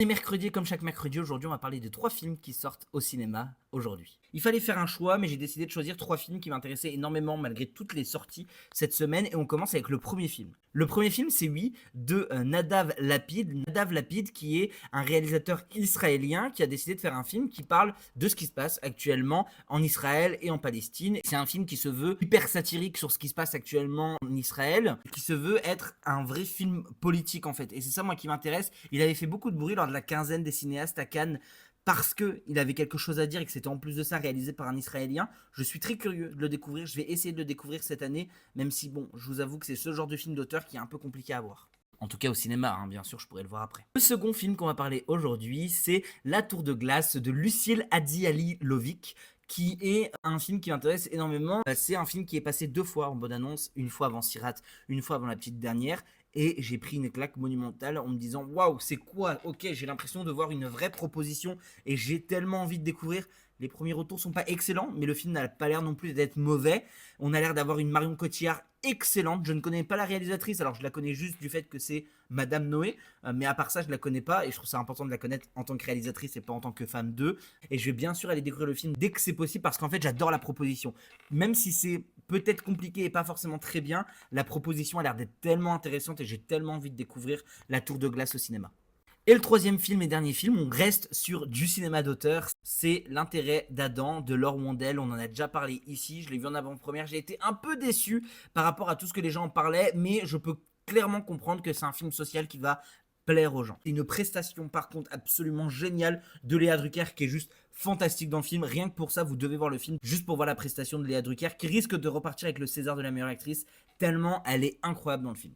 C'est mercredi, comme chaque mercredi, aujourd'hui on va parler de 3 films qui sortent au cinéma aujourd'hui. Il fallait faire un choix, mais j'ai décidé de choisir 3 films qui m'intéressaient énormément malgré toutes les sorties cette semaine et on commence avec le premier film. Le premier film, c'est oui, de Nadav Lapid. Nadav Lapid qui est un réalisateur israélien qui a décidé de faire un film qui parle de ce qui se passe actuellement en Israël et en Palestine. C'est un film qui se veut hyper satirique sur ce qui se passe actuellement en Israël, qui se veut être un vrai film politique en fait. Et c'est ça moi qui m'intéresse. Il avait fait beaucoup de bruit lors de la quinzaine des cinéastes à Cannes parce qu'il avait quelque chose à dire et que c'était en plus de ça réalisé par un Israélien. Je suis très curieux de le découvrir, je vais essayer de le découvrir cette année, même si bon, je vous avoue que c'est ce genre de film d'auteur qui est un peu compliqué à voir. En tout cas au cinéma, hein, bien sûr, je pourrais le voir après. Le second film qu'on va parler aujourd'hui, c'est La Tour de Glace de Lucille Hadji-Ali-Lovic, qui est un film qui m'intéresse énormément. C'est un film qui est passé 2 fois en bonne annonce, une fois avant Sirat, une fois avant la petite dernière. Et j'ai pris une claque monumentale en me disant waouh, c'est quoi? Ok, j'ai l'impression de voir une vraie proposition et j'ai tellement envie de découvrir. Les premiers retours sont pas excellents, mais le film n'a pas l'air non plus d'être mauvais. On a l'air d'avoir une Marion Cotillard excellente. Je ne connais pas la réalisatrice, alors je la connais juste du fait que c'est Madame Noé, mais à part ça, je la connais pas et je trouve ça important de la connaître en tant que réalisatrice et pas en tant que femme d'eux. Et je vais bien sûr aller découvrir le film dès que c'est possible parce qu'en fait, j'adore la proposition. Même si c'est peut-être compliqué et pas forcément très bien, la proposition a l'air d'être tellement intéressante et j'ai tellement envie de découvrir La Tour de Glace au cinéma. Et le troisième film et dernier film, on reste sur du cinéma d'auteur, c'est L'intérêt d'Adam de Laure Wandel. On en a déjà parlé ici, je l'ai vu en avant-première, j'ai été un peu déçu par rapport à tout ce que les gens en parlaient, mais je peux clairement comprendre que c'est un film social qui va plaire aux gens. C'est une prestation par contre absolument géniale de Léa Drucker qui est juste fantastique dans le film. Rien que pour ça, vous devez voir le film juste pour voir la prestation de Léa Drucker qui risque de repartir avec le César de la meilleure actrice tellement elle est incroyable dans le film.